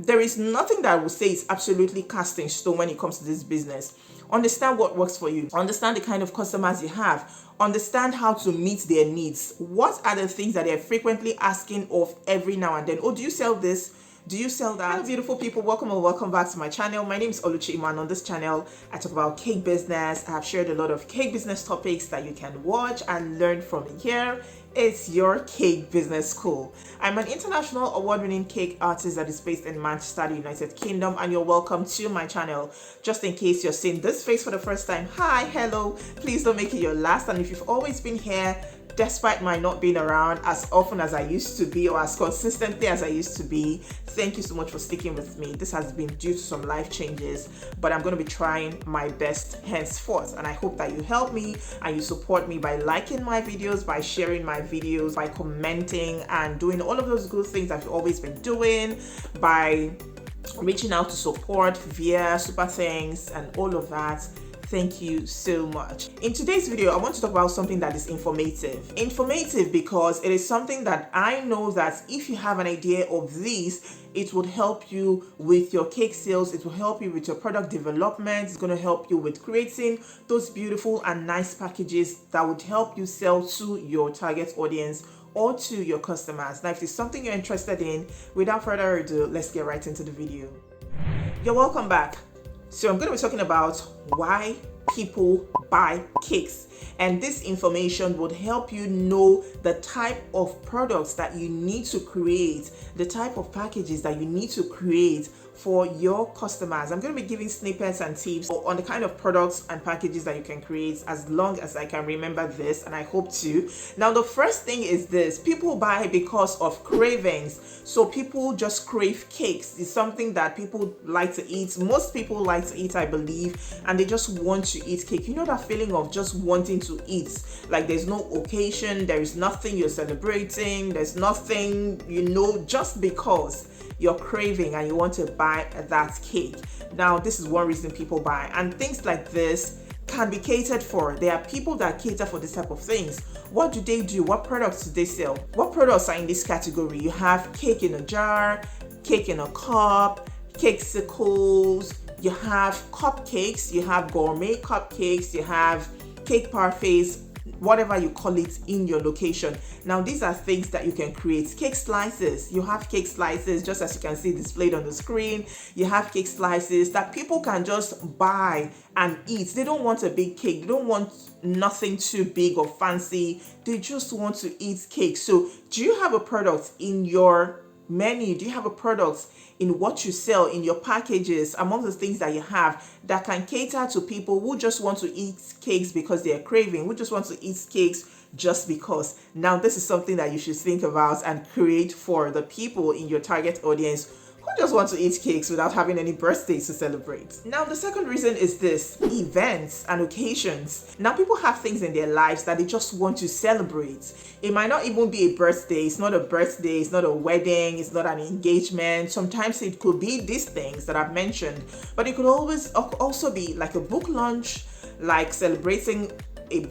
there is nothing that I would say is absolutely cast in stone when it comes to this business. Understand what works for you. Understand the kind of customers you have. Understand how to meet their needs. What are the things that they're frequently asking of every now and then? Oh, do you sell this? Do you sell that? Hello, beautiful people. Welcome and welcome back to my channel. My name is Oluchi Iman. On this channel, I talk about cake business. I have shared a lot of cake business topics that you can watch and learn from here. It's your cake business school. I'm an international award-winning cake artist that is based in Manchester, the United Kingdom, and you're welcome to my channel. Just in case you're seeing this face for the first time, hi, hello. Please don't make it your last. And if you've always been here, despite my not being around as often as I used to be or as consistently as I used to be, thank you so much for sticking with me. This has been due to some life changes, but I'm going to be trying my best henceforth, and I hope that you help me and you support me by liking my videos, by sharing my videos, by commenting and doing all of those good things that you've always been doing, by reaching out to support via super thanks and all of that. Thank you so much. In today's video, I want to talk about something that is informative. Informative because it is something that I know that if you have an idea of this, it would help you with your cake sales. It will help you with your product development. It's going to help you with creating those beautiful and nice packages that would help you sell to your target audience or to your customers. Now, if it's something you're interested in, without further ado, let's get right into the video. You're welcome back. So I'm going to be talking about why people buy cakes, and this information would help you know the type of products that you need to create, the type of packages that you need to create for your customers. I'm going to be giving snippets and tips on the kind of products and packages that you can create as long as I can remember this, and I hope to. Now, the first thing is this: people buy because of cravings. So people just crave cakes. It's something that people like to eat. Most people like to eat, I believe, and they just want to eat cake. You know that feeling of just wanting to eat, like there's no occasion, there is nothing you're celebrating, there's nothing, just because you're craving and you want to buy that cake. Now, this is one reason people buy, and things like this can be catered for. There are people that cater for this type of things. What do they do? What products do they sell? What products are in this category? You have cake in a jar, cake in a cup, cakesicles, you have cupcakes, you have gourmet cupcakes, you have cake parfaits, whatever you call it in your location. Now, these are things that you can create. Cake slices, you have cake slices, just as you can see displayed on the screen. You have cake slices that people can just buy and eat. They don't want a big cake. They don't want nothing too big or fancy. They just want to eat cake. So do you have a product in your menu? Do you have a product in what you sell, in your packages, among the things that you have that can cater to people who just want to eat cakes because they are craving, who just want to eat cakes just because? Now, this is something that you should think about and create for the people in your target audience who just want to eat cakes without having any birthdays to celebrate. Now, the second reason is this: events and occasions. Now, people have things in their lives that they just want to celebrate. It might not even be a birthday. It's not a birthday. It's not a wedding. It's not an engagement. Sometimes it could be these things that I've mentioned, but it could always also be like a book launch, like celebrating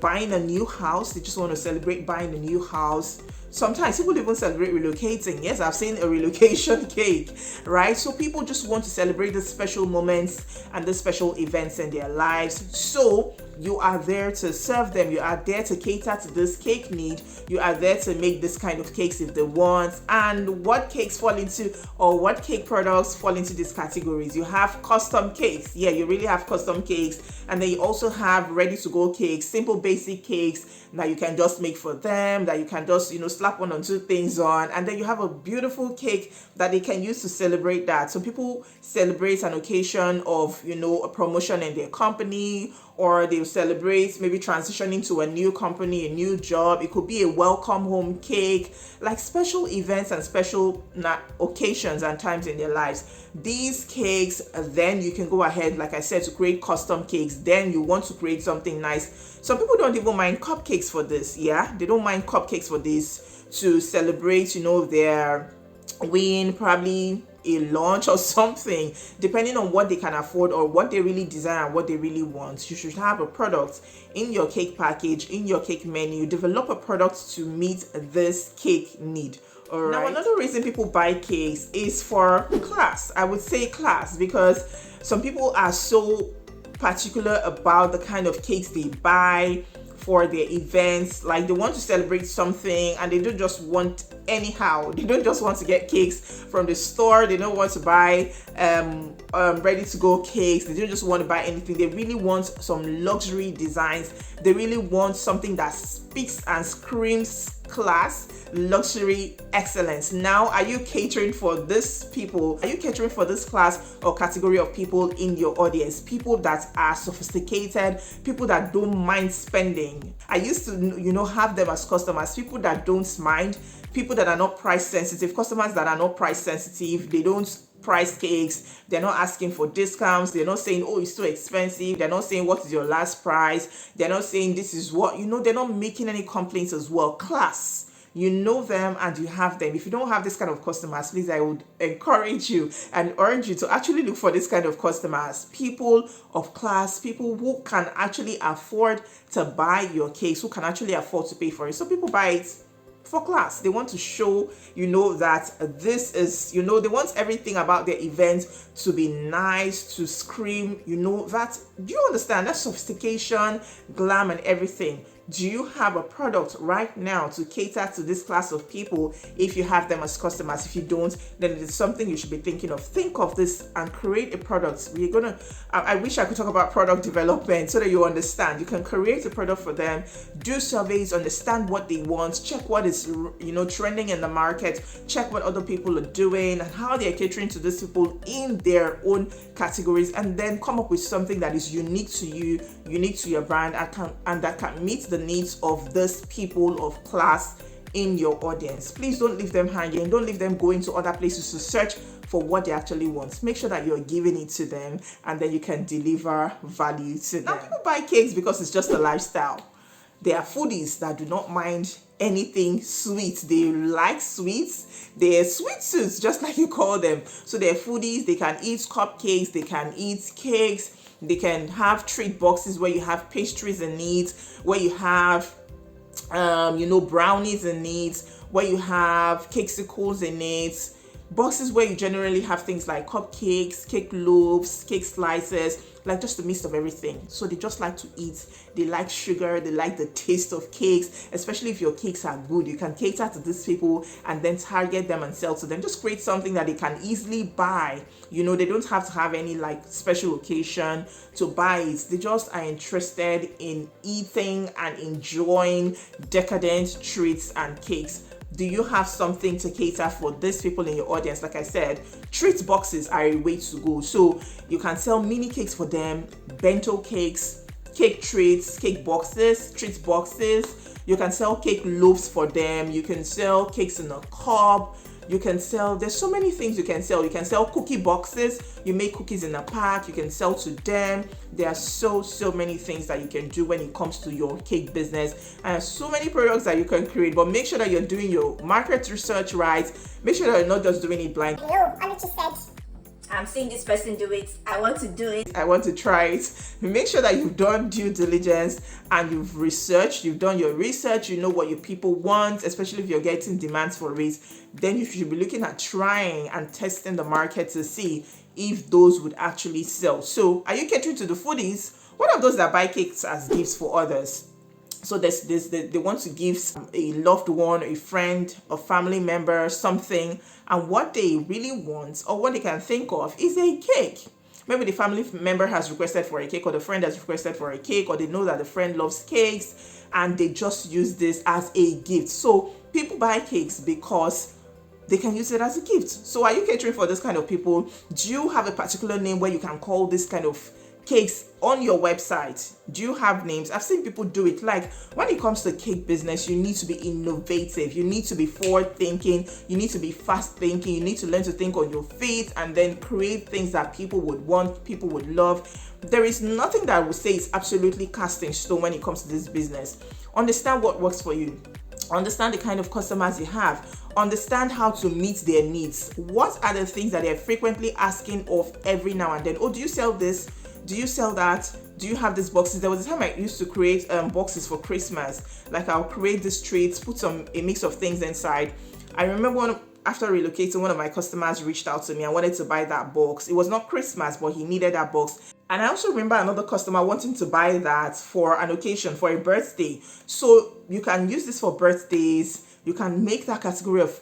buying a new house. They just want to celebrate buying a new house. Sometimes people even celebrate relocating. Yes, I've seen a relocation cake, right? So people just want to celebrate the special moments and the special events in their lives. So you are there to serve them. You are there to cater to this cake need. You are there to make this kind of cakes if they want. And what cakes fall into, or what cake products fall into these categories? You have custom cakes. Yeah, you really have custom cakes. And then you also have ready to go cakes, simple basic cakes that you can just make for them, that you can just, slap one or two things on. And then you have a beautiful cake that they can use to celebrate that. So people celebrate an occasion of, a promotion in their company, or they'll celebrate maybe transitioning to a new company, a new job. It could be a welcome home cake, like special events and special occasions and times in their lives. These cakes, then you can go ahead, like I said, to create custom cakes. Then you want to create something nice. Some people don't even mind cupcakes for this. Yeah, they don't mind cupcakes for this, to celebrate, their win, probably a launch or something, depending on what they can afford or what they really desire and what they really want. You should have a product in your cake package, in your cake menu. Develop a product to meet this cake need. All right. Now, another reason people buy cakes is for class. I would say class, because some people are so particular about the kind of cakes they buy for their events. Like, they want to celebrate something and they don't just want anyhow. They don't just want to get cakes from the store. They don't want to buy ready to go cakes. They don't just want to buy anything. They really want some luxury designs. They really want something that speaks and screams class, luxury, excellence. Now, are you catering for this people? Are you catering for this class or category of people in your audience? People that are sophisticated, people that don't mind spending. I used to, have them as customers, people that don't mind, people that are not price sensitive, customers that are not price sensitive. They don't price cakes. They're not asking for discounts. They're not saying, oh, it's too expensive. They're not saying, what is your last price? They're not saying, this is what, they're not making any complaints as well. Class. You know them and you have them. If you don't have this kind of customers, please, I would encourage you and urge you to actually look for this kind of customers. People of class, people who can actually afford to buy your cakes, who can actually afford to pay for it. So people buy it for class. They want to show, that this is, they want everything about their event to be nice, to scream, that, do you understand? That sophistication, glam and everything. Do you have a product right now to cater to this class of people? If you have them as customers, if you don't, then it's something you should be thinking of. Think of this and create a product. I wish I could talk about product development so that you understand. You can create a product for them, do surveys, understand what they want, check what is, trending in the market, check what other people are doing and how they're catering to these people in their own categories, and then come up with something that is unique to you, unique to your brand, and that can meet the needs of these people of class in your audience. Please don't leave them hanging. Don't leave them going to other places to search for what they actually want. Make sure that you're giving it to them and then you can deliver value to them. Now, people buy cakes because it's just a lifestyle. There are foodies that do not mind anything sweet. They like sweets. They're sweet tooths, just like you call them. So they're foodies. They can eat cupcakes. They can eat cakes. They can have treat boxes where you have pastries in it, where you have, brownies in it, where you have cakesicles in it, boxes where you generally have things like cupcakes, cake loaves, cake slices, like just a mix of everything. So they just like to eat. They like sugar. They like the taste of cakes, especially if your cakes are good. You can cater to these people and then target them and sell to them. Just create something that they can easily buy. They don't have to have any like special occasion to buy it. They just are interested in eating and enjoying decadent treats and cakes. Do you have something to cater for these people in your audience? Like I said, treat boxes are a way to go. So you can sell mini cakes for them, bento cakes, cake treats, cake boxes, treat boxes. You can sell cake loaves for them. You can sell cakes in a cup. You can sell, there's so many things you can sell. You can sell cookie boxes. You make cookies in a pack. You can sell to them. There are so many things that you can do when it comes to your cake business. And so many products that you can create, but make sure that you're doing your market research right. Make sure that you're not just doing it blind. Hello, I just said, I'm seeing this person do it. I want to do it. I want to try it. Make sure that you've done due diligence and you've researched, you've done your research, you know what your people want, especially if you're getting demands for it. Then you should be looking at trying and testing the market to see if those would actually sell. So are you catering to the foodies? What are those that buy cakes as gifts for others? So they want to give a loved one, a friend, a family member something, and what they really want or what they can think of is a cake. Maybe the family member has requested for a cake, or the friend has requested for a cake, or they know that the friend loves cakes and they just use this as a gift. So people buy cakes because they can use it as a gift. So are you catering for this kind of people? Do you have a particular name where you can call this kind of cakes on your website? Do you have names? I've seen people do it. Like when it comes to cake business, you need to be innovative. You need to be forward thinking. You need to be fast thinking. You need to learn to think on your feet and then create things that people would want, people would love. There is nothing that I would say is absolutely cast in stone when it comes to this business. Understand what works for you. Understand the kind of customers you have. Understand how to meet their needs. What are the things that they're frequently asking of every now and then? Oh, do you sell this? Do you sell that? Do you have these boxes? There was a time I used to create boxes for Christmas. Like I'll create these treats, put a mix of things inside, I remember after relocating, one of my customers reached out to me and wanted to buy that box. It was not Christmas, but he needed that box. And I also remember another customer wanting to buy that for an occasion, for a birthday. So you can use this for birthdays. You can make that category of,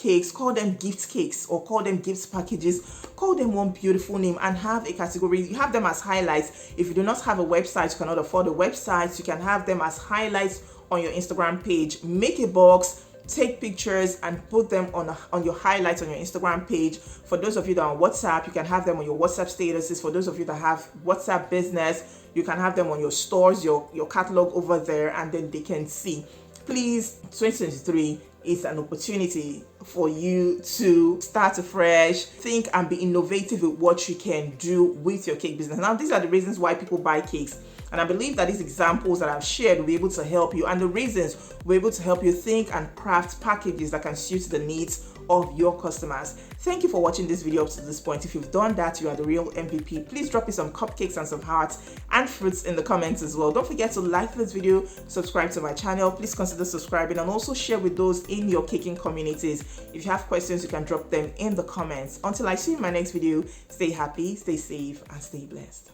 cakes, call them gift cakes or call them gift packages, call them one beautiful name and have a category. You have them as highlights. If you do not have a website, you cannot afford a website, you can have them as highlights on your Instagram page. Make a box, take pictures and put them on your highlights on your Instagram page. For those of you that are on WhatsApp, you can have them on your WhatsApp statuses. For those of you that have WhatsApp business, you can have them on your stores, your catalog over there, and then they can see. Please, 2023 is an opportunity for you to start afresh, think and be innovative with what you can do with your cake business. Now, these are the reasons why people buy cakes. And I believe that these examples that I've shared will be able to help you, and the reasons will be able to help you think and craft packages that can suit the needs of your customers. Thank you for watching this video up to this point. If you've done that, you are the real MVP. Please drop me some cupcakes and some hearts and fruits in the comments as well. Don't forget to like this video, subscribe to my channel. Please consider subscribing and also share with those in your caking communities. If you have questions, you can drop them in the comments. Until I see you in my next video, stay happy, stay safe, and stay blessed.